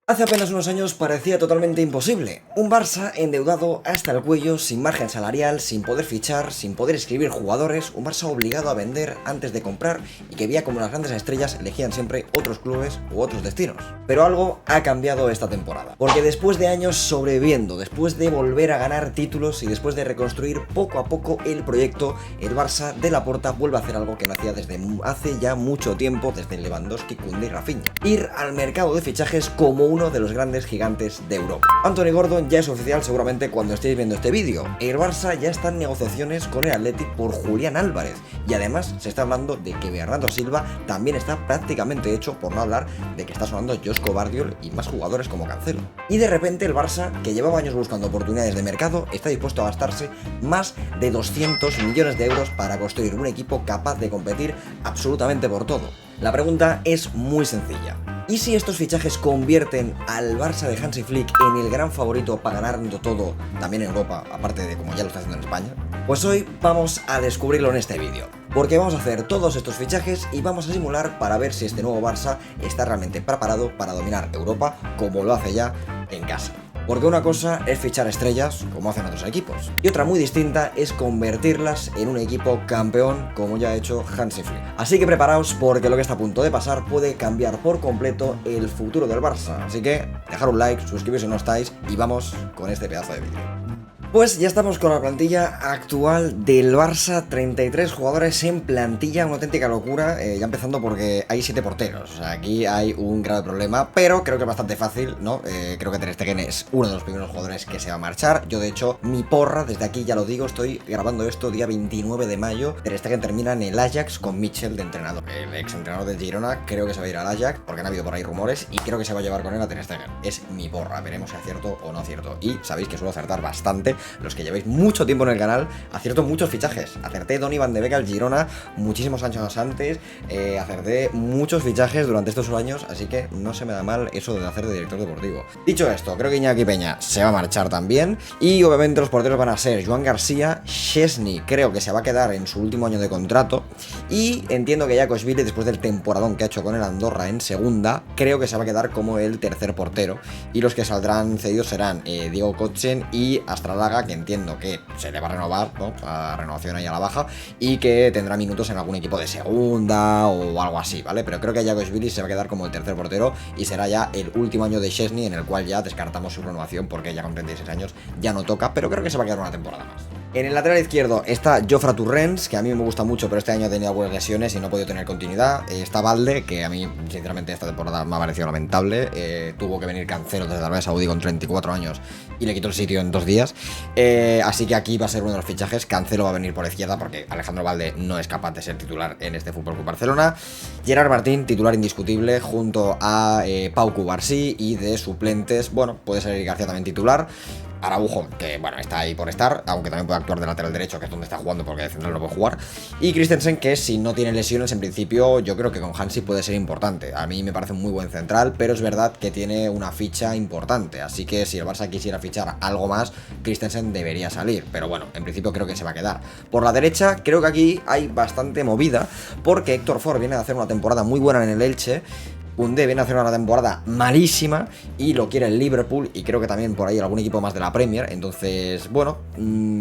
Hace apenas unos años parecía totalmente imposible. Un Barça endeudado hasta el cuello, sin margen salarial, sin poder fichar, sin poder escribir jugadores, un Barça obligado a vender antes de comprar y que veía como las grandes estrellas elegían siempre otros clubes u otros destinos. Pero algo ha cambiado esta temporada, porque después de años sobreviviendo, después de volver a ganar títulos y después de reconstruir poco a poco el proyecto, el Barça de Laporta vuelve a hacer algo que no hacía desde hace ya mucho tiempo, desde Lewandowski, Koundé y Rafinha: ir al mercado de fichajes como uno de los grandes gigantes de Europa. Anthony Gordon ya es oficial seguramente cuando estéis viendo este vídeo. El Barça ya está en negociaciones con el Athletic por Julián Álvarez y además se está hablando de que Bernardo Silva también está prácticamente hecho, por no hablar de que está sonando Joško Gvardiol y más jugadores como Cancelo. Y de repente el Barça, que llevaba años buscando oportunidades de mercado, está dispuesto a gastarse más de 200 millones de euros para construir un equipo capaz de competir absolutamente por todo. La pregunta es muy sencilla: ¿y si estos fichajes convierten al Barça de Hansi Flick en el gran favorito para ganarlo todo también en Europa, aparte de como ya lo está haciendo en España? Pues hoy vamos a descubrirlo en este vídeo, porque vamos a hacer todos estos fichajes y vamos a simular para ver si este nuevo Barça está realmente preparado para dominar Europa como lo hace ya en casa. Porque una cosa es fichar estrellas, como hacen otros equipos, y otra muy distinta es convertirlas en un equipo campeón, como ya ha hecho Hansi Flick. Así que preparaos, porque lo que está a punto de pasar puede cambiar por completo el futuro del Barça. Así que dejar un like, suscribiros si no estáis, y vamos con este pedazo de vídeo. Pues ya estamos con la plantilla actual del Barça, 33 jugadores en plantilla, una auténtica locura, ya empezando porque hay 7 porteros, o sea, aquí hay un grave problema, pero creo que es bastante fácil, ¿no? Creo que Ter Stegen es uno de los primeros jugadores que se va a marchar. Yo de hecho, mi porra, desde aquí ya lo digo, estoy grabando esto día 29 de mayo, Ter Stegen termina en el Ajax con Mitchell de entrenador. El ex entrenador del Girona creo que se va a ir al Ajax, porque han habido por ahí rumores, y creo que se va a llevar con él a Ter Stegen. Es mi porra, veremos si acierto o no acierto, y sabéis que suelo acertar bastante. Los que lleváis mucho tiempo en el canal, acierto muchos fichajes. Acerté Donny van de Beek al Girona muchísimos años antes, acerté muchos fichajes durante estos años, así que no se me da mal eso de hacer de director deportivo. Dicho esto, creo que Iñaki Peña se va a marchar también, y obviamente los porteros van a ser Joan García. Szczęsny creo que se va a quedar en su último año de contrato, y entiendo que Jakobsvili, después del temporadón que ha hecho con el Andorra en segunda, creo que se va a quedar como el tercer portero, y los que saldrán cedidos serán Diego Kochen y Astralaga, que entiendo que se le va a renovar, ¿no? A renovación ahí a la baja, y que tendrá minutos en algún equipo de segunda o algo así, ¿vale? Pero creo que Jakobsvili se va a quedar como el tercer portero y será ya el último año de Szczęsny, en el cual ya descartamos su renovación porque ya con 36 años ya no toca, pero creo que se va a quedar una temporada más. En el lateral izquierdo está Jofre Torrens, que a mí me gusta mucho, pero este año ha tenido algunas lesiones y no ha podido tener continuidad. Está Balde, que a mí, sinceramente, esta temporada me ha parecido lamentable. Tuvo que venir Cancelo desde Arabia Saudí con 34 años y le quitó el sitio en 2 días. Así que aquí va a ser uno de los fichajes. Cancelo va a venir por izquierda porque Alejandro Balde no es capaz de ser titular en este FC Barcelona. Gerard Martín, titular indiscutible, junto a Pau Cubarsí, y de suplentes, bueno, puede ser García también titular. Araujo, que bueno, está ahí por estar, aunque también puede actuar de lateral derecho, que es donde está jugando, porque de central no puede jugar. Y Christensen, que si no tiene lesiones, en principio, yo creo que con Hansi puede ser importante. A mí me parece un muy buen central, pero es verdad que tiene una ficha importante. Así que si el Barça quisiera fichar algo más, Christensen debería salir. Pero bueno, en principio creo que se va a quedar. Por la derecha, creo que aquí hay bastante movida, porque Héctor Ford viene a hacer una temporada muy buena en el Elche. Koundé viene a hacer una temporada malísima y lo quiere el Liverpool, y creo que también por ahí algún equipo más de la Premier. Entonces, bueno,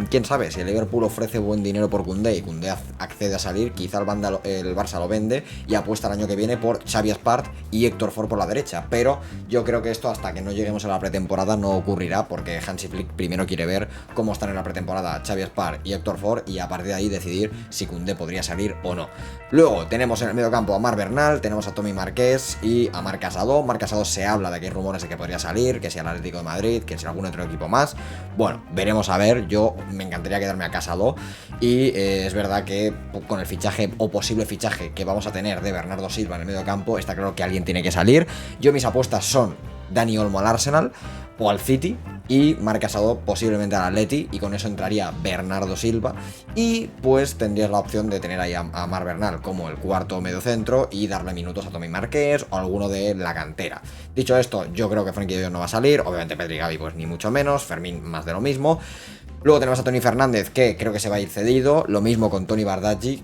quién sabe, si el Liverpool ofrece buen dinero por Koundé y Koundé accede a salir, quizá el Barça lo vende y apuesta el año que viene por Xavi Espart y Héctor Ford por la derecha. Pero yo creo que esto, hasta que no lleguemos a la pretemporada, no ocurrirá, porque Hansi Flick primero quiere ver cómo están en la pretemporada Xavi Espart y Héctor Ford, y a partir de ahí decidir si Koundé podría salir o no. Luego tenemos en el medio campo a Marc Bernal, tenemos a Tommy Marqués y a Marc Casado. Marc Casado se habla de que hay rumores de que podría salir, que sea el Atlético de Madrid, que sea algún otro equipo más. Bueno, veremos a ver. Yo me encantaría quedarme a Casado, y es verdad que con el fichaje o posible fichaje que vamos a tener de Bernardo Silva en el medio campo, está claro que alguien tiene que salir. Yo, mis apuestas son Dani Olmo al Arsenal o al City, y Marc Casado posiblemente al Atleti, y con eso entraría Bernardo Silva, y pues tendrías la opción de tener ahí a Marc Bernal como el cuarto mediocentro y darle minutos a Tommy Marqués o alguno de la cantera. Dicho esto, yo creo que Frenkie de Jong no va a salir, obviamente Pedri y Gavi pues ni mucho menos, Fermín más de lo mismo. Luego tenemos a Toni Fernández, que creo que se va a ir cedido. Lo mismo con Toni Bardaggi,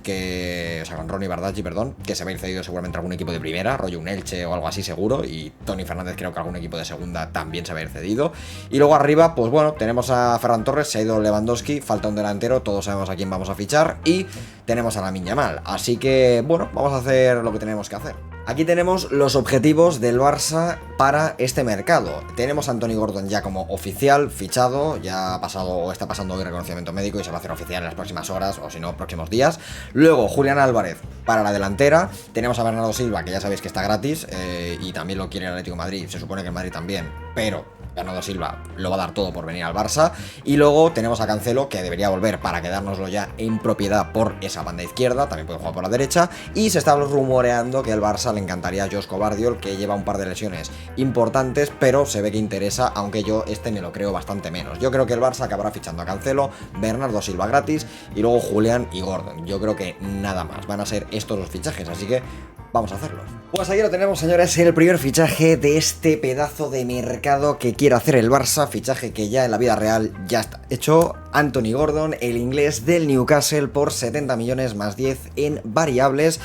o sea, con Ronnie Bardaggi, perdón, que se va a ir cedido seguramente a algún equipo de primera, rollo un Elche o algo así seguro. Y Toni Fernández creo que algún equipo de segunda también se va a ir cedido. Y luego arriba, pues bueno, tenemos a Ferran Torres, se ha ido Lewandowski, falta un delantero, todos sabemos a quién vamos a fichar. Y tenemos a Lamine Yamal. Así que, bueno, vamos a hacer lo que tenemos que hacer. Aquí tenemos los objetivos del Barça para este mercado. Tenemos a Anthony Gordon ya como oficial, fichado, ya ha pasado o está pasando hoy reconocimiento médico y se va a hacer oficial en las próximas horas o si no, próximos días. Luego Julián Álvarez para la delantera. Tenemos a Bernardo Silva, que ya sabéis que está gratis y también lo quiere el Atlético de Madrid, se supone que el Madrid también, pero Bernardo Silva lo va a dar todo por venir al Barça. Y luego tenemos a Cancelo, que debería volver para quedárnoslo ya en propiedad por esa banda izquierda, también puede jugar por la derecha. Y se está rumoreando que al Barça le encantaría a Josko Gvardiol, que lleva un par de lesiones importantes, pero se ve que interesa, aunque yo me lo creo bastante menos. Yo creo que el Barça acabará fichando a Cancelo, Bernardo Silva gratis y luego Julián y Gordon. Yo creo que nada más, van a ser estos los fichajes, así que vamos a hacerlo. Pues aquí lo tenemos, señores, el primer fichaje de este pedazo de mercado que quiere hacer el Barça, fichaje que ya en la vida real ya está hecho. Anthony Gordon, el inglés del Newcastle, por 70 millones más 10 en variables.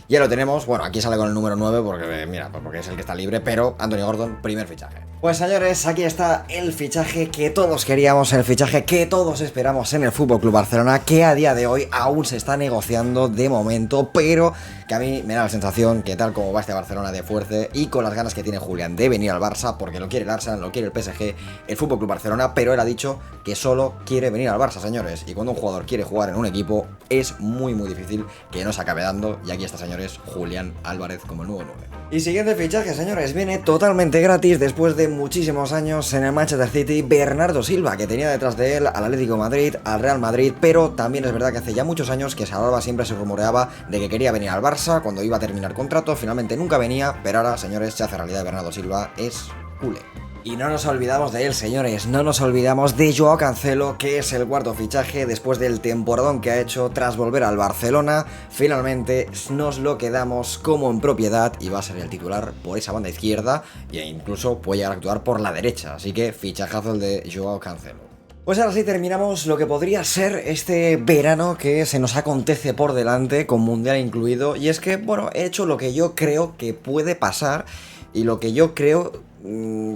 Ya lo tenemos, bueno, aquí sale con el número 9 porque, mira, porque es el que está libre, pero Anthony Gordon, primer fichaje. Pues señores, aquí está el fichaje que todos queríamos, el fichaje que todos esperamos en el FC Barcelona, que a día de hoy aún se está negociando de momento, pero que a mí me da la sensación que tal como va este Barcelona de fuerte y con las ganas que tiene Julián de venir al Barça, porque lo quiere el Arsenal, lo quiere el PSG, el FC Barcelona, pero él ha dicho que solo quiere venir al Barça, señores, y cuando un jugador quiere jugar en un equipo es muy difícil que no se acabe dando, y aquí está, señores, Julián Álvarez como el nuevo 9. Y siguiente fichaje, señores, viene totalmente gratis después de muchísimos años en el Manchester City, Bernardo Silva, que tenía detrás de él al Atlético de Madrid, al Real Madrid, pero también es verdad que hace ya muchos años que se hablaba, siempre se rumoreaba de que quería venir al Barça cuando iba a terminar contrato, finalmente nunca venía, pero ahora, señores, se hace realidad. Bernardo Silva es culé. Y no nos olvidamos de él, señores, no nos olvidamos de Joao Cancelo, que es el cuarto fichaje después del temporadón que ha hecho tras volver al Barcelona. Finalmente nos lo quedamos como en propiedad y va a ser el titular por esa banda izquierda e incluso puede llegar a actuar por la derecha, así que fichajazo el de Joao Cancelo. Pues ahora sí terminamos lo que podría ser este verano que se nos acontece por delante, con Mundial incluido, y es que, bueno, he hecho lo que yo creo que puede pasar y lo que yo creo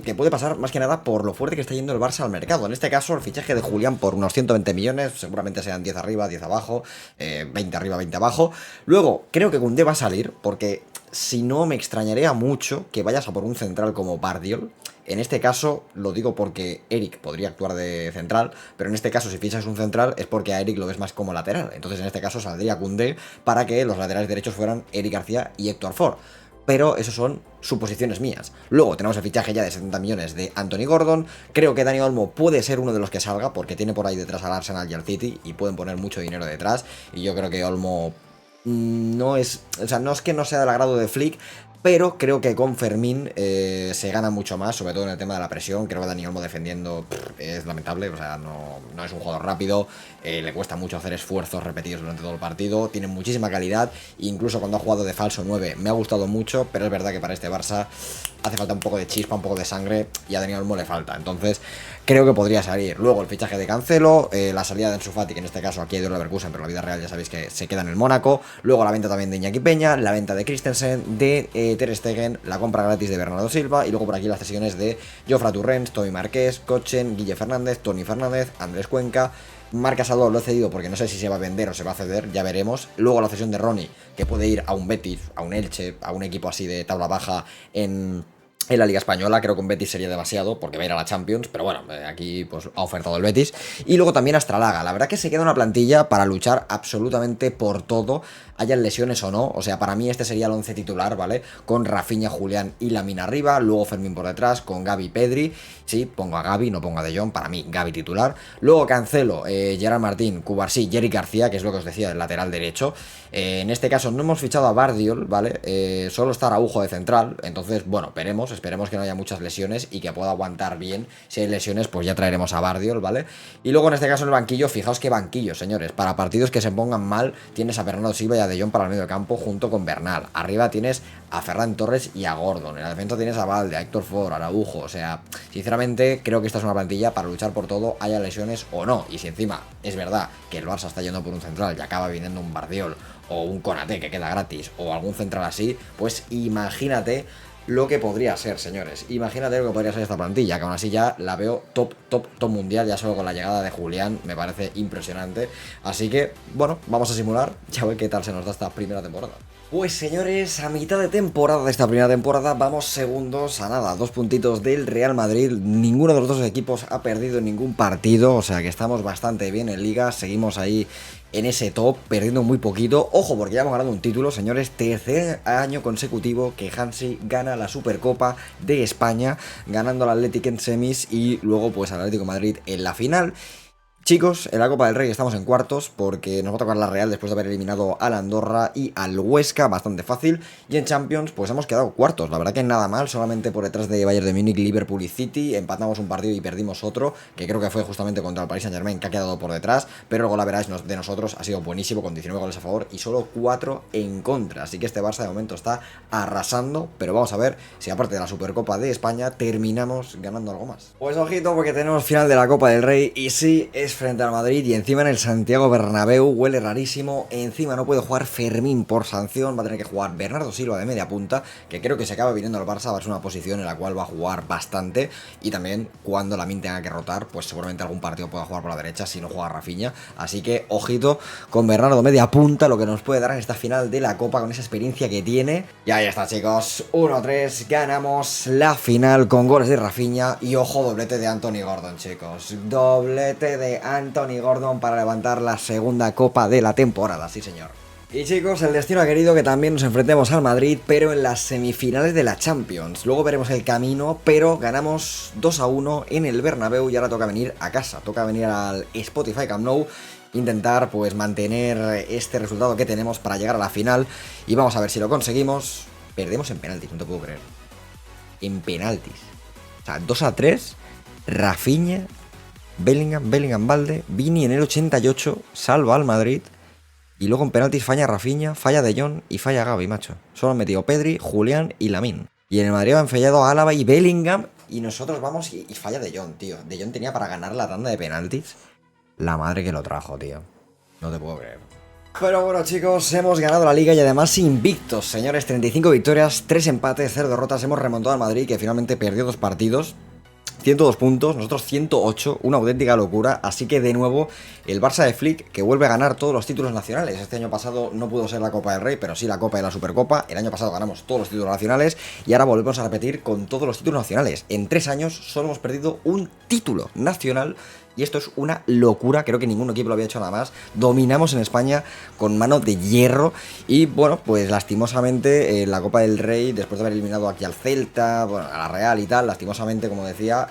que puede pasar más que nada por lo fuerte que está yendo el Barça al mercado. En este caso, el fichaje de Julián por unos 120 millones, seguramente sean 10 arriba, 10 abajo, 20 arriba, 20 abajo. Luego, creo que Koundé va a salir, porque si no, me extrañaría mucho que vayas a por un central como Gvardiol. En este caso, lo digo porque Eric podría actuar de central, pero en este caso, si fichas un central, es porque a Eric lo ves más como lateral. Entonces, en este caso, saldría Koundé para que los laterales derechos fueran Eric García y Héctor Ford. Pero eso son suposiciones mías. Luego tenemos el fichaje ya de 70 millones de Anthony Gordon. Creo que Dani Olmo puede ser uno de los que salga, porque tiene por ahí detrás al Arsenal y al City y pueden poner mucho dinero detrás. Y yo creo que Olmo no es... O sea, no es que no sea del agrado de Flick, pero creo que con Fermín se gana mucho más, sobre todo en el tema de la presión. Creo que Dani Olmo defendiendo es lamentable, o sea, no es un jugador rápido, le cuesta mucho hacer esfuerzos repetidos durante todo el partido, tiene muchísima calidad, incluso cuando ha jugado de falso 9 me ha gustado mucho, pero es verdad que para este Barça hace falta un poco de chispa, un poco de sangre, y a Dani Olmo le falta, entonces creo que podría salir. Luego el fichaje de Cancelo, la salida de Ansu Fati, que en este caso aquí hay de Leverkusen, pero en la vida real ya sabéis que se queda en el Mónaco. Luego la venta también de Iñaki Peña, la venta de Christensen, de Ter Stegen, la compra gratis de Bernardo Silva, y luego por aquí las cesiones de Jofre Torrens, Toby Marqués, Kochen, Guille Fernández, Toni Fernández, Andrés Cuenca. Marc Casado lo he cedido porque no sé si se va a vender o se va a ceder, ya veremos. Luego la cesión de Ronnie, que puede ir a un Betis, a un Elche, a un equipo así de tabla baja en la Liga Española. Creo que un Betis sería demasiado porque va a ir a la Champions, pero bueno, aquí pues ha ofertado el Betis. Y luego también Astralaga. La verdad que se queda una plantilla para luchar absolutamente por todo, hayan lesiones o no. O sea, para mí este sería el 11 titular, ¿vale? Con Rafinha, Julián y Lamine arriba, luego Fermín por detrás, con Gavi y Pedri. Sí, pongo a Gavi, no pongo a De Jong, para mí Gavi titular. Luego Cancelo, Gerard Martín, Cubarsí, Eric García, que es lo que os decía, el lateral derecho. En este caso no hemos fichado a Gvardiol, ¿vale? Solo está Araujo de central, entonces, bueno, esperemos que no haya muchas lesiones y que pueda aguantar bien. Si hay lesiones, pues ya traeremos a Gvardiol, ¿vale? Y luego en este caso en el banquillo, fijaos qué banquillo, señores. Para partidos que se pongan mal, tienes a Bernardo Silva y a a De Jong para el medio campo junto con Bernal. Arriba tienes a Ferran Torres y a Gordon. En la defensa tienes a Valde, a Héctor Ford, a Araujo. O sea, sinceramente creo que esta es una plantilla para luchar por todo, haya lesiones o no. Y si encima es verdad que el Barça está yendo por un central y acaba viniendo un Bardiol o un Konaté que queda gratis o algún central así, pues imagínate lo que podría ser, señores. Imagínate lo que podría ser esta plantilla, que aún así ya la veo top mundial, ya solo con la llegada de Julián, me parece impresionante. Así que, bueno, vamos a simular, ya ver qué tal se nos da esta primera temporada. Pues señores, a mitad de temporada de esta primera temporada vamos segundos a nada, 2 puntitos del Real Madrid, ninguno de los dos equipos ha perdido ningún partido, o sea que estamos bastante bien en liga, seguimos ahí en ese top, perdiendo muy poquito. Ojo, porque ya hemos ganado un título, señores, tercer año consecutivo que Hansi gana la Supercopa de España, ganando al Athletic en semis y luego pues al Atlético de Madrid en la final. Chicos, en la Copa del Rey estamos en cuartos porque nos va a tocar la Real después de haber eliminado al Andorra y al Huesca, bastante fácil. Y en Champions pues hemos quedado cuartos, la verdad que nada mal, solamente por detrás de Bayern de Múnich, Liverpool y City. Empatamos un partido y perdimos otro, que creo que fue justamente contra el Paris Saint-Germain, que ha quedado por detrás. Pero el golaverage de nosotros ha sido buenísimo, con 19 goles a favor y solo 4 en contra. Así que este Barça de momento está arrasando, pero vamos a ver si aparte de la Supercopa de España terminamos ganando algo más. Pues ojito porque tenemos final de la Copa del Rey y sí, es frente al Madrid y encima en el Santiago Bernabéu, huele rarísimo. Encima no puede jugar Fermín por sanción, va a tener que jugar Bernardo Silva de media punta, que creo que se acaba viniendo al Barça, va a ser una posición en la cual va a jugar bastante. Y también cuando Lamine tenga que rotar, pues seguramente algún partido pueda jugar por la derecha si no juega Rafinha. Así que ojito con Bernardo media punta, lo que nos puede dar en esta final de la Copa con esa experiencia que tiene. Y ahí está, chicos, 1-3, ganamos la final con goles de Rafinha y ojo, doblete de Anthony Gordon, chicos, doblete de Anthony Gordon para levantar la segunda Copa de la temporada, sí señor. Y chicos, el destino ha querido que también nos enfrentemos al Madrid, pero en las semifinales de la Champions. Luego veremos el camino, pero ganamos 2-1 en el Bernabéu y ahora toca venir a casa, toca venir al Spotify Camp Nou, intentar pues mantener este resultado que tenemos para llegar a la final y vamos a ver si lo conseguimos. Perdemos en penaltis, no te puedo creer. En penaltis. O sea, 2-3, Rafinha, Bellingham, Valde, Vini en el 88, salva al Madrid y luego en penaltis falla Rafinha, falla De Jong y falla Gavi, macho. Solo han metido Pedri, Julián y Lamine. Y en el Madrid han fallado a Álava y Bellingham y nosotros vamos y falla De Jong, tío. De Jong tenía para ganar la tanda de penaltis. La madre que lo trajo, tío. No te puedo creer. Pero bueno, chicos, hemos ganado la Liga y además invictos, señores. 35 victorias, 3 empates, 0 derrotas. Hemos remontado al Madrid, que finalmente perdió 2 partidos. 102 puntos, nosotros 108, una auténtica locura. Así que de nuevo el Barça de Flick, que vuelve a ganar todos los títulos nacionales. Este año pasado no pudo ser la Copa del Rey, pero sí la Copa de la Supercopa. El año pasado ganamos todos los títulos nacionales y ahora volvemos a repetir con todos los títulos nacionales. En 3 años solo hemos perdido un título nacional. Y esto es una locura, creo que ningún equipo lo había hecho nada más. Dominamos en España con mano de hierro. Y bueno, pues lastimosamente la Copa del Rey, después de haber eliminado aquí al Celta, bueno, a la Real y tal, lastimosamente, como decía,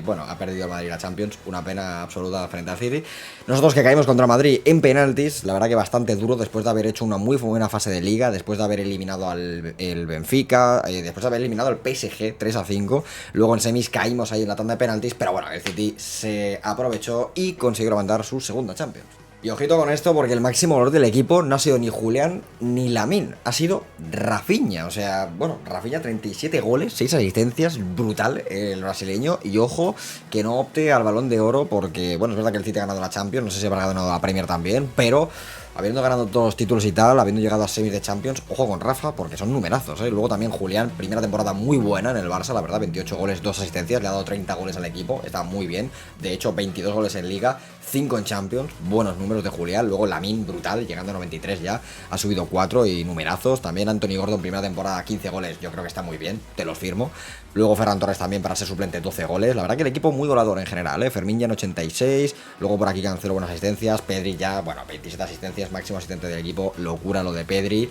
bueno, ha perdido el Madrid la Champions. Una pena absoluta frente al City. Nosotros que caímos contra Madrid en penaltis, la verdad que bastante duro, después de haber hecho una muy buena fase de Liga, después de haber eliminado al el Benfica, después de haber eliminado al PSG 3-5. Luego en semis caímos ahí en la tanda de penaltis, pero bueno, el City se aprovechó y consiguió levantar su segunda Champions. Y ojito con esto porque el máximo valor del equipo no ha sido ni Julián ni Lamine, ha sido Rafinha. O sea, bueno, Rafinha 37 goles, 6 asistencias, brutal el brasileño. Y ojo que no opte al Balón de Oro porque, bueno, es verdad que el City ha ganado la Champions, no sé si habrá ganado la Premier también, pero habiendo ganado todos los títulos y tal, habiendo llegado a semis de Champions, ojo con Rafa, porque son numerazos, ¿eh? Luego también Julián, primera temporada muy buena en el Barça, la verdad, 28 goles, 2 asistencias, le ha dado 30 goles al equipo, está muy bien. De hecho, 22 goles en Liga, 5 en Champions, buenos números de Julián. Luego Lamine, brutal, llegando a 93 ya, ha subido 4 y numerazos. También Anthony Gordon, primera temporada, 15 goles, yo creo que está muy bien, te los firmo. Luego Ferran Torres también para ser suplente, 12 goles. La verdad que el equipo muy volador en general, ¿eh? Fermín ya en 86, luego por aquí Cancelo buenas asistencias, Pedri ya, bueno, 27 asistencias, máximo asistente del equipo, locura lo de Pedri.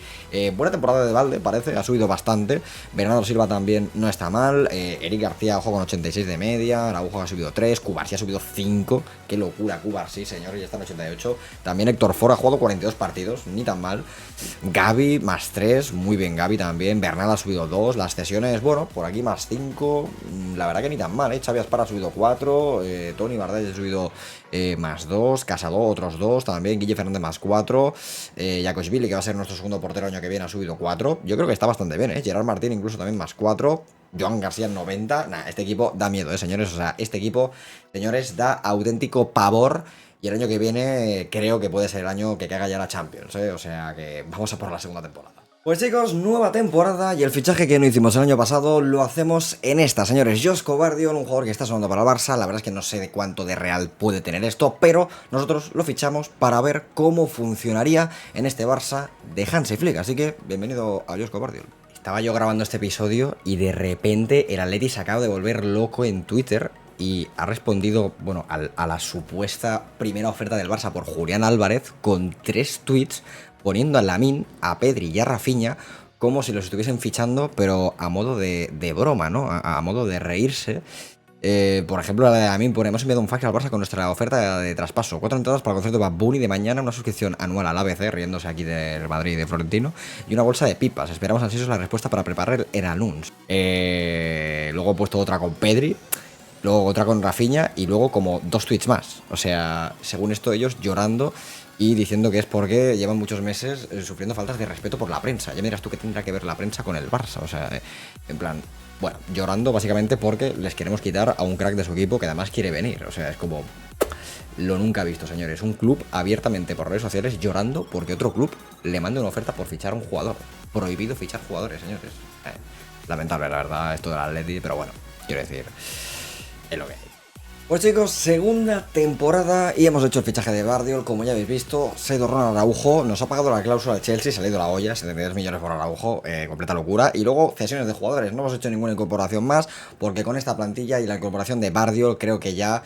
Buena temporada de Valde, parece, ha subido bastante. Bernardo Silva también no está mal. Eric García, ojo, con 86 de media. Araujo ha subido 3, Cubarsí ha subido 5. Qué locura, Cubarsí, señor, ya está en 88. También Héctor Ford ha jugado 42 partidos, ni tan mal. Gavi más 3, muy bien Gavi también. Bernal ha subido 2, las cesiones, bueno, por aquí más 5. La verdad que ni tan mal, ¿eh? Xavi Aspar ha subido 4, Toni Bardell ha subido más 2, Casado otros 2, también Guille Fernández más 4, Jakoshvili, que va a ser nuestro segundo portero el año que viene, ha subido 4. Yo creo que está bastante bien, ¿eh? Gerard Martín incluso también más 4. Joan García 90. Nah, este equipo da miedo, señores. O sea, este equipo, señores, da auténtico pavor. Y el año que viene creo que puede ser el año que caiga ya la Champions, ¿eh? O sea que vamos a por la segunda temporada. Pues chicos, nueva temporada y el fichaje que no hicimos el año pasado lo hacemos en esta, señores. Josko Gvardiol, un jugador que está sonando para el Barça. La verdad es que no sé de cuánto de real puede tener esto, pero nosotros lo fichamos para ver cómo funcionaría en este Barça de Hansi Flick. Así que bienvenido a Josko Gvardiol. Estaba yo grabando este episodio y de repente el Atleti se acaba de volver loco en Twitter y ha respondido, bueno, a la supuesta primera oferta del Barça por Julián Álvarez con 3 tweets poniendo a Lamine, a Pedri y a Rafinha como si los estuviesen fichando, pero a modo de broma, ¿no? A modo de reírse. Por ejemplo, la de Lamine pone: hemos enviado un fax al Barça con nuestra oferta de traspaso. 4 entradas para el concierto de Bad Bunny de mañana, una suscripción anual al ABC, riéndose aquí del Madrid y de Florentino, y una bolsa de pipas. Esperamos ansiosos la respuesta para preparar el anuncio. Luego he puesto otra con Pedri, luego otra con Rafinha y luego como 2 tweets más. O sea, según esto ellos llorando y diciendo que es porque llevan muchos meses sufriendo faltas de respeto por la prensa. Ya me dirás tú qué tendrá que ver la prensa con el Barça. O sea, en plan, bueno, llorando básicamente porque les queremos quitar a un crack de su equipo que además quiere venir. O sea, es como lo nunca visto, señores. Un club abiertamente por redes sociales llorando porque otro club le manda una oferta por fichar a un jugador. Prohibido fichar jugadores, señores. Lamentable, la verdad, esto del Atleti, pero bueno, quiero decir, es lo que hay. Pues chicos, segunda temporada y hemos hecho el fichaje de Gvardiol, como ya habéis visto. Se ha ido Ronald Araujo, nos ha pagado la cláusula de Chelsea, se le ha ido la olla, 72 millones por Araujo, completa locura. Y luego cesiones de jugadores, no hemos hecho ninguna incorporación más, porque con esta plantilla y la incorporación de Gvardiol creo que ya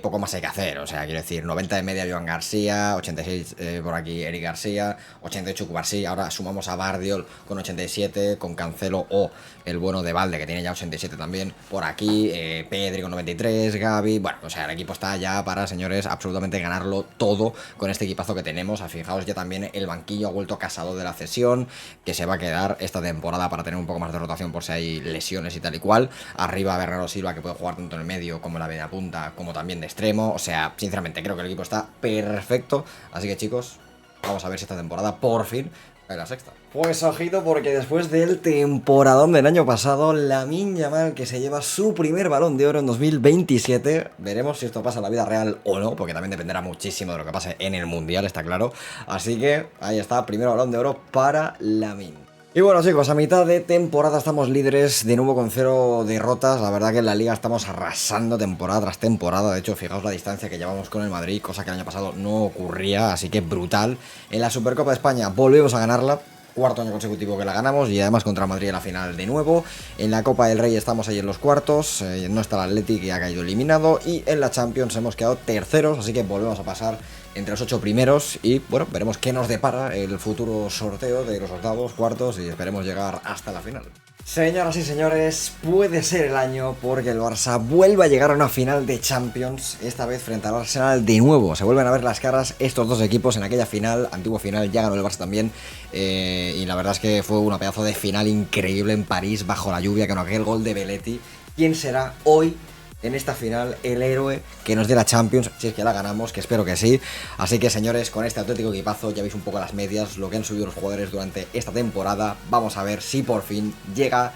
poco más hay que hacer. O sea, quiero decir, 90 de media Joan García, 86 por aquí Eric García, 88 Cubarsí, ahora sumamos a Gvardiol con 87, con Cancelo o el bueno de Valde, que tiene ya 87 también por aquí, Pedri con 93, Gavi. Bueno, o sea, el equipo está ya para, señores, absolutamente ganarlo todo con este equipazo que tenemos. Fijaos, ya también el banquillo ha vuelto Casado de la cesión, que se va a quedar esta temporada para tener un poco más de rotación por si hay lesiones y tal y cual. Arriba Bernardo Silva, que puede jugar tanto en el medio como en la media punta, como también de extremo. O sea, sinceramente creo que el equipo está perfecto. Así que chicos, vamos a ver si esta temporada por fin cae la sexta. Pues ojito, porque después del temporadón del año pasado, Lamine Yamal, que se lleva su primer Balón de Oro en 2027, veremos si esto pasa en la vida real o no, porque también dependerá muchísimo de lo que pase en el Mundial, está claro. Así que ahí está, primer Balón de Oro para Lamine. Y bueno chicos, a mitad de temporada estamos líderes de nuevo con 0 derrotas. La verdad que en la liga estamos arrasando temporada tras temporada. De hecho, fijaos la distancia que llevamos con el Madrid, cosa que el año pasado no ocurría, así que brutal. En la Supercopa de España volvemos a ganarla. Cuarto año consecutivo que la ganamos y además contra Madrid en la final de nuevo. En la Copa del Rey estamos ahí en los cuartos, no está el Atleti, que ha caído eliminado, y en la Champions hemos quedado terceros, así que volvemos a pasar entre los 8 primeros y bueno, veremos qué nos depara el futuro sorteo de los octavos, cuartos y esperemos llegar hasta la final. Señoras y señores, puede ser el año porque el Barça vuelve a llegar a una final de Champions, esta vez frente al Arsenal de nuevo. Se vuelven a ver las caras estos dos equipos en aquella final, antigua final, ya ganó el Barça también. Y la verdad es que fue una pedazo de final increíble en París, bajo la lluvia, con aquel gol de Belletti. ¿Quién será hoy en esta final el héroe que nos dé la Champions, si es que la ganamos, que espero que sí? Así que señores, con este auténtico equipazo ya veis un poco las medias, lo que han subido los jugadores durante esta temporada. Vamos a ver si por fin llega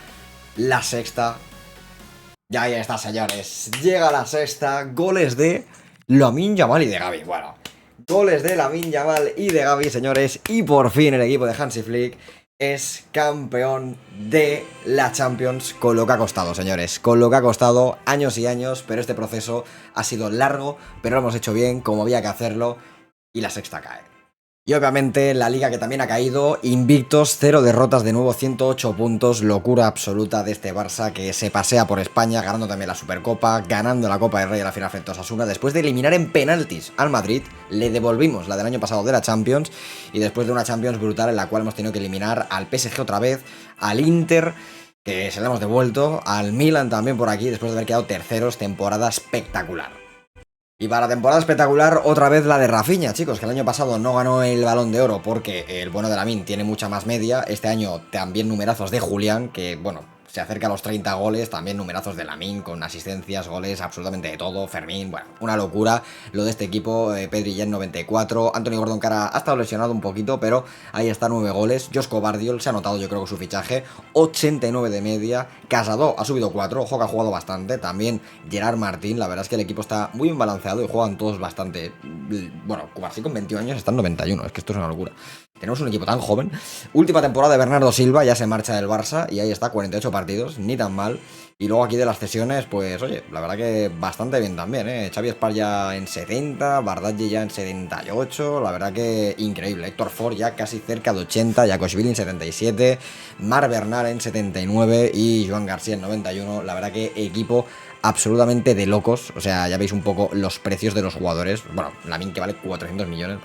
la sexta. Ya ahí está, señores, llega la sexta. Goles de Lamine Yamal y de Gavi. Bueno, goles de Lamine Yamal y de Gavi, señores, y por fin el equipo de Hansi Flick es campeón de la Champions, con lo que ha costado, señores, con lo que ha costado años y años, pero este proceso ha sido largo, pero lo hemos hecho bien, como había que hacerlo, y la sexta cae. Y obviamente la liga, que también ha caído, invictos, 0 derrotas de nuevo, 108 puntos, locura absoluta de este Barça que se pasea por España, ganando también la Supercopa, ganando la Copa del Rey a la final frente a Osasuna. Después de eliminar en penaltis al Madrid, le devolvimos la del año pasado de la Champions, y después de una Champions brutal en la cual hemos tenido que eliminar al PSG otra vez, al Inter, que se le hemos devuelto, al Milan también por aquí, después de haber quedado terceros. Temporada espectacular. Y para temporada espectacular, otra vez la de Rafinha, chicos, que el año pasado no ganó el Balón de Oro porque el bueno de Lamine tiene mucha más media. Este año también numerazos de Julián, que bueno, se acerca a los 30 goles, también numerazos de Lamine con asistencias, goles, absolutamente de todo, Fermín, bueno, una locura lo de este equipo, Pedri ya en 94, Anthony Gordon, que ahora ha estado lesionado un poquito, pero ahí está, 9 goles, Josko Gvardiol se ha notado yo creo que su fichaje, 89 de media, Casado ha subido 4, ojo que ha jugado bastante, también Gerard Martín, la verdad es que el equipo está muy bien balanceado y juegan todos bastante, bueno, así con 21 años están 91, es que esto es una locura. Tenemos un equipo tan joven. Última temporada de Bernardo Silva, ya se marcha del Barça y ahí está, 48 partidos, ni tan mal. Y luego aquí de las cesiones, pues oye, la verdad que bastante bien también, ¿eh? Xavi Espar ya en 70, Bardaggi ya en 78, la verdad que increíble. Héctor Ford ya casi cerca de 80, Jakoshvili en 77, Marc Bernal en 79 y Joan García en 91. La verdad que equipo absolutamente de locos, o sea, ya veis un poco los precios de los jugadores. Bueno, Lamine que vale 400 millones,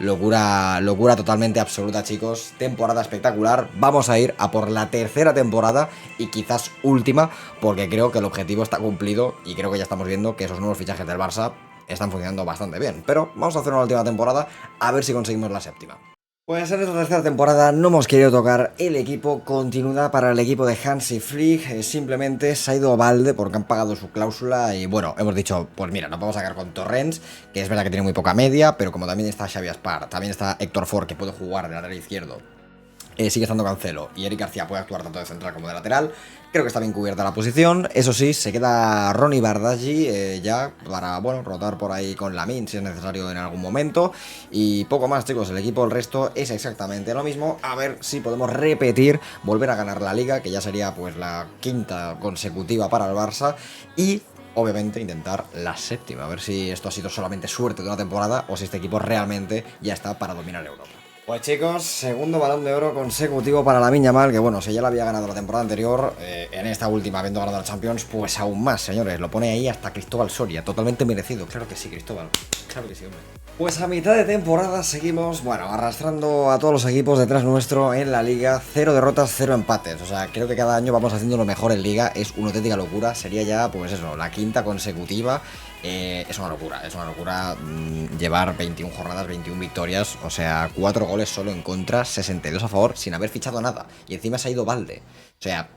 locura, locura totalmente absoluta, chicos. Temporada espectacular, vamos a ir a por la tercera temporada y quizás última, porque creo que el objetivo está cumplido y creo que ya estamos viendo que esos nuevos fichajes del Barça están funcionando bastante bien. Pero vamos a hacer una última temporada a ver si conseguimos la séptima. Pues en esta tercera temporada no hemos querido tocar el equipo, continuidad para el equipo de Hansi Flick, simplemente se ha ido a balde porque han pagado su cláusula y bueno, hemos dicho, pues mira, nos vamos a sacar con Torrents, que es verdad que tiene muy poca media, pero como también está Xavi Espar, también está Héctor Ford, que puede jugar de lateral izquierdo, sigue estando Cancelo y Eric García puede actuar tanto de central como de lateral. Creo que está bien cubierta la posición. Eso sí, se queda Ronny Bardaggi ya para, bueno, rotar por ahí con Lamine si es necesario en algún momento. Y poco más, chicos. El equipo, el resto es exactamente lo mismo. A ver si podemos repetir, volver a ganar la Liga, que ya sería pues la quinta consecutiva para el Barça. Y obviamente intentar la séptima. A ver si esto ha sido solamente suerte de una temporada o si este equipo realmente ya está para dominar Europa. Pues chicos, segundo Balón de Oro consecutivo para Lamine Yamal, que bueno, si ya lo había ganado la temporada anterior, en esta última habiendo ganado la Champions, pues aún más, señores, lo pone ahí hasta Cristóbal Soria, totalmente merecido, claro que sí, Cristóbal, claro que sí, hombre. Pues a mitad de temporada seguimos, bueno, arrastrando a todos los equipos detrás nuestro en la Liga, 0 derrotas, 0 empates, o sea, creo que cada año vamos haciendo lo mejor en Liga, es una auténtica locura, sería ya, pues eso, la quinta consecutiva. Es una locura llevar 21 jornadas, 21 victorias, o sea, 4 goles solo en contra, 62 a favor, sin haber fichado nada, y encima se ha ido Valde, o sea,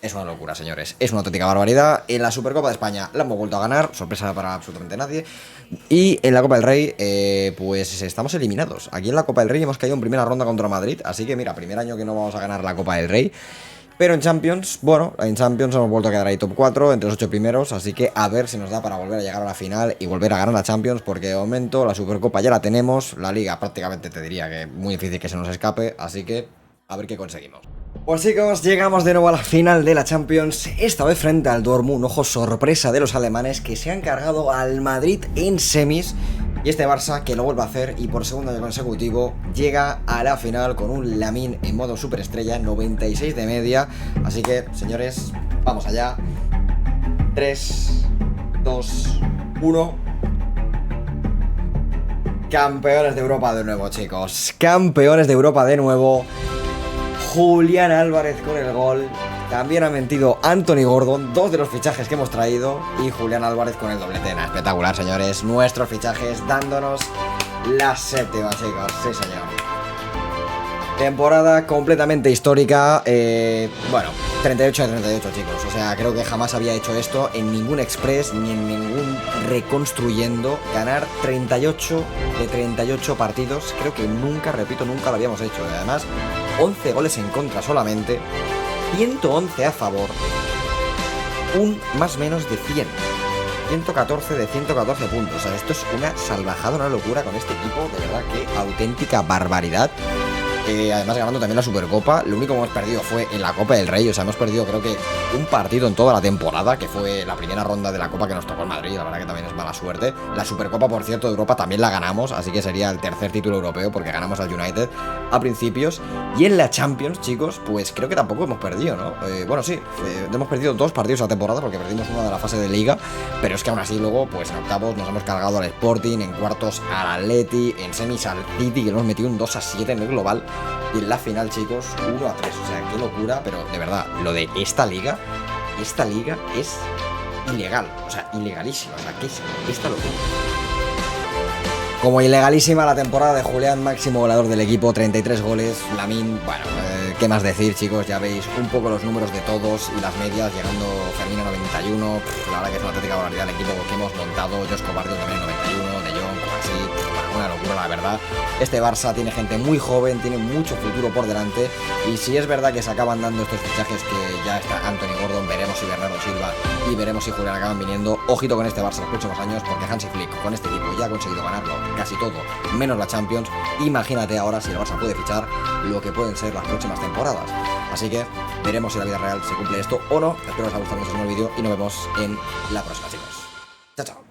es una locura, señores, es una auténtica barbaridad. En la Supercopa de España la hemos vuelto a ganar, sorpresa para absolutamente nadie, y en la Copa del Rey, pues estamos eliminados. Aquí en la Copa del Rey hemos caído en primera ronda contra Madrid, así que mira, primer año que no vamos a ganar la Copa del Rey. Pero en Champions, bueno, en Champions hemos vuelto a quedar ahí top 4 entre los 8 primeros, así que a ver si nos da para volver a llegar a la final y volver a ganar la Champions, porque de momento la Supercopa ya la tenemos, la Liga prácticamente te diría que muy difícil que se nos escape, así que a ver qué conseguimos. Pues chicos, llegamos de nuevo a la final de la Champions, esta vez frente al Dortmund, ojo, sorpresa de los alemanes que se han cargado al Madrid en semis. Y este Barça, que lo vuelve a hacer y por segundo año consecutivo, llega a la final con un Lamine en modo superestrella, 96 de media. Así que, señores, vamos allá. 3, 2, 1. Campeones de Europa de nuevo, chicos. Campeones de Europa de nuevo. Julián Álvarez con el gol. También ha metido Anthony Gordon, 2 de los fichajes que hemos traído, y Julián Álvarez con el doblete. Espectacular, señores. Nuestros fichajes dándonos la séptima, chicos. Sí, señor. Temporada completamente histórica. Bueno, 38 de 38, chicos. O sea, creo que jamás había hecho esto en ningún Express ni en ningún Reconstruyendo. Ganar 38 de 38 partidos. Creo que nunca, repito, nunca lo habíamos hecho. Y además, 11 goles en contra solamente. 111 a favor, un más menos de 100, 114 de 114 puntos. O sea, esto es una salvajada, una locura con este equipo, de verdad que auténtica barbaridad. Además ganando también la Supercopa. Lo único que hemos perdido fue en la Copa del Rey. O sea, hemos perdido creo que un partido en toda la temporada, que fue la primera ronda de la Copa que nos tocó en Madrid. La verdad que también es mala suerte. La Supercopa, por cierto, de Europa también la ganamos, así que sería el tercer título europeo, porque ganamos al United a principios. Y en la Champions, chicos, pues creo que tampoco hemos perdido, ¿no? Bueno, sí, hemos perdido 2 partidos a la temporada, porque perdimos una de la fase de Liga. Pero es que aún así luego, pues en octavos nos hemos cargado al Sporting, en cuartos al Atleti, en semis al City, que nos metió un 2-7 en el global. Y en la final, chicos, 1-3. O sea, qué locura, pero de verdad, lo de esta liga es ilegal. O sea, ilegalísima. O sea, ¿qué es esta locura? Como ilegalísima la temporada de Julián, máximo goleador del equipo, 33 goles. Lamine, bueno, ¿qué más decir, chicos? Ya veis un poco los números de todos y las medias, llegando Fermín a 91, la verdad que es una auténtica barbaridad el equipo que hemos montado, Josko Barrio también 91, De Jong, así, una locura la verdad. Este Barça tiene gente muy joven, tiene mucho futuro por delante, y si es verdad que se acaban dando estos fichajes, que ya está Anthony Gordon, veremos si Bernardo Silva y veremos si Julián acaban viniendo, ojito con este Barça los próximos años, porque Hansi Flick con este equipo ya ha conseguido ganarlo casi todo, menos la Champions. Imagínate ahora si el Barça puede fichar lo que pueden ser las próximas temporadas. Así que veremos si en la vida real se cumple esto o no. Espero que os haya gustado mucho el vídeo y nos vemos en la próxima, chicos. Chao, chao.